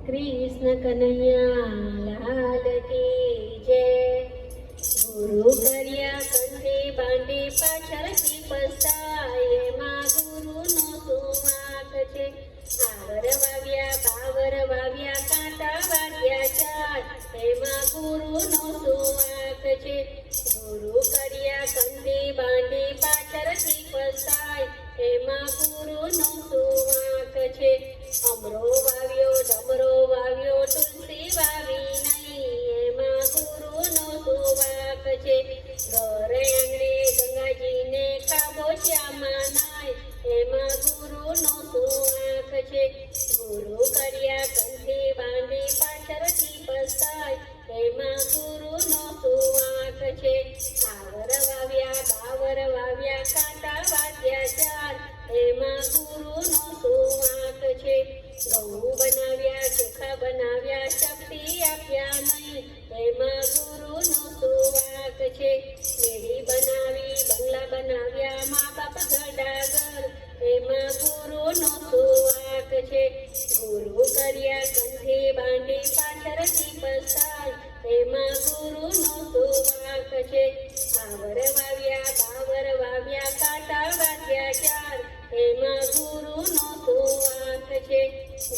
कृष्ण कन्हैया लाल की जय। गुरु કર્યા કંઠે બાંધે પાછળથી પસ્તાય એમાં ગુરુનો સુવાક છે। આવર વાવ્યા બાવર વાવ્યા કાંટા વાગ્યા ચાર એમાં ગુરુનો સુવાક છે। ગુરુ કર્યા કંઠે બાંધે પાછળથી પસ્તાય એમાં ગુરુનો સુવાક છે। અમરો વાવ્યો ડમરો વાવ્યો તુલસી વાવી નહીં એમાં ગુરુનો સુવાક છે। ઘર આંગણે ગંગાજીને ખાબોચિયામાં નાય એમાં ગુરુનો સુવાક છે। ગુરુ કર્યા કંઠે બાંધી પાછળથી પસ્તાય એમાં ગુરુનો સુવાક છે। આવર વાવ્યા બાવર વાવ્યા કાંટા વાગ્યા ચાર એમાં ગુરુનો સુવાક છે। ઘઉં બનાવ્યા ચોખા બનાવ્યા શક્તિ આપ્યા નહીં એમાં ગુરુનો સુવાક છે। મેળી બનાવી બંગલા બનાવ્યા મા બાપ ઘડાગર એમાં ગુરુનો સુવાક છે। ગુરુ કર્યા કંઠે બાંધી પાછળથી પસ્તાય એમાં ગુરુનો સુવાક છે। આવર વાવ્યા બાવર વાવ્યા કાંટા વાગ્યા ચાર એમાં ગુરુનો સુવાક છે।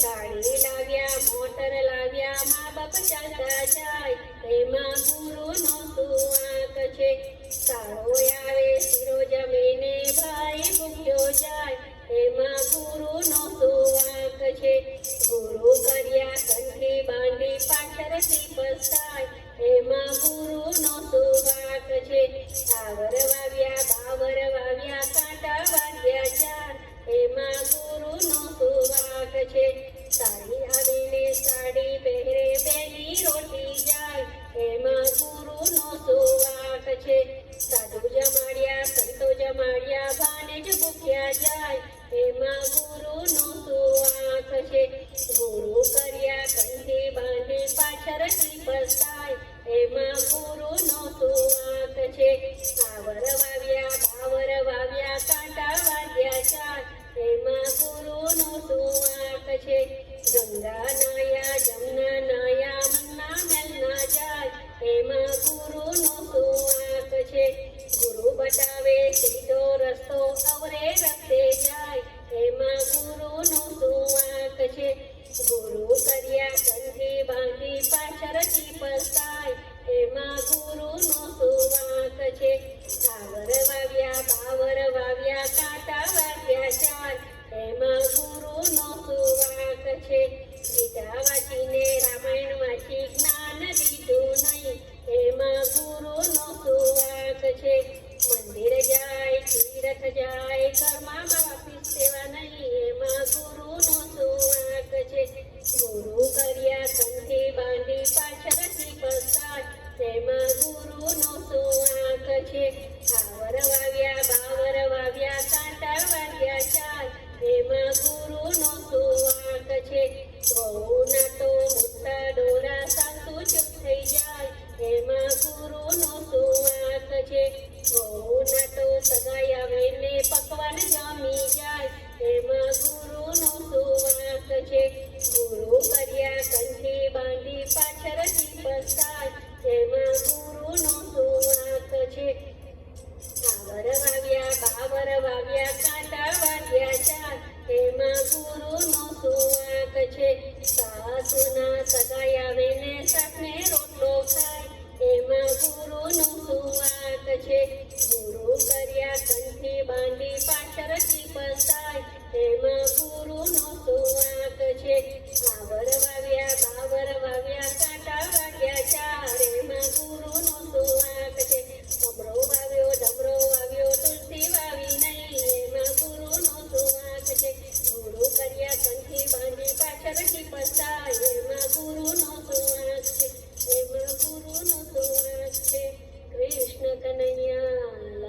ગાડી લાવ્યા મોટર લાવ્યા મા બાપ ચાલતા જાય એમાં ગુરુનો સુવાક છે। સાળો આવે શિરો જમીને ભાઈ ભૂખ્યો જાય એમાં ગુરુનો સુવાક છે। ગુરુ કર્યા કંઠે બાંધી પાછળથી પસ્તાય એમાં ગુરુનો સુવાક છે। આવર વાવ્યા બાવર વાવ્યા કાંટા વાગ્યા ચાર એમાં ગુરુનો સુવાક છે। સાડી આવીને સાડી પહેરે બેની રોટી જાય એમાં ગુરુનો સુવાક છે। સાધુ જમાડ્યા સંતો જમાડ્યા ભાને જ ભૂખ્યા જાય એમાં ગુરુનો સુવાક છે। ગુરુ કર્યા કંઠે બાંધી પાછળથી પસ્તાય એમાં ગુરુનો સુવાક છે। આવર વાવ્યા બાવર વાવ્યા કાંટા વાગ્યા ચાર એમાં ગુરુનો સુવાક છે। ગંગા નાયા જમના નાયા મન્ના મેલના જાય એમાં ગુરુનો સુવાક છે। ગુરુ બતાવે સીધો રસ્તો અવરે રસ્તે જાય એમાં ગુરુનો સુવાક છે। ગુરુ કર્યા કંઠે બાંધી પાછળથી પસ્તાય એમાં ગુરુનો સુવાક છે। આવર વાવ્યા બાવર વાવ્યા કાંટા વાગ્યા ચાર એમાં ગુરુનો સુવાક છે। ગીતા વાંચીને રામાયણ વાંચી જ્ઞાન દીધું નહીં એમાં ગુરુનો સુવાક છે। મંદિર જાય તીરથ જાય ઘરમાં બાપી સેવા નહીં એમાં ગુરુનો સુવાક છે। ગુરુ કર્યા કંઠે બાંધી પાછળથી પસ્તાય એમાં ગુરુનો સુવાક છે। આવર વાવ્યા બાવર વાવ્યા કાંટા વાગ્યા ચાર એમાં ગુરુનો સુવાક છે। વહુના તો મોટા ડોરા સાસુ ચૂપ થઈ જાય એમાં ગુરુનો સુવાક છે। વહુના તો સગાઈ આવે ને પકવાન જમી જાય એમાં ગુરુનો સુવાક છે। ગુરુ કર્યા કંઠે બાંધી પાછળથી પસ્તાય એમાં ગુરુનો સુવાક છે। આવર વાવ્યા બાવર વાવ્યા કાંટા વાગ્યા ચાર એમાં ગુરુનો સુવાક છે। સાસુના સગાઈ આવે ને શાકને રોટલો ખાય એમાં ગુરુનો સુવાક છે। ગુરુ કર્યા કંઠે બાંધી પાછળથી પસ્તાય એમાં ગુરુનો સુવાક છે। આવર વાવ્યા બાવર વાવ્યા કાંટા વાગ્યા ચાર એમાં ગુરુનો સુવાક છે। અમરો વાવ્યો ડમરો વાવ્યો તુલસી વાવી નહીં એમાં ગુરુનો સુવાક છે। ગુરુ કર્યા કંઠે બાંધી પાછળથી પસ્તાય એમાં ગુરુનો સુવાક છે એમાં ગુરુનો સુવાક છે। કૃષ્ણ કનૈયા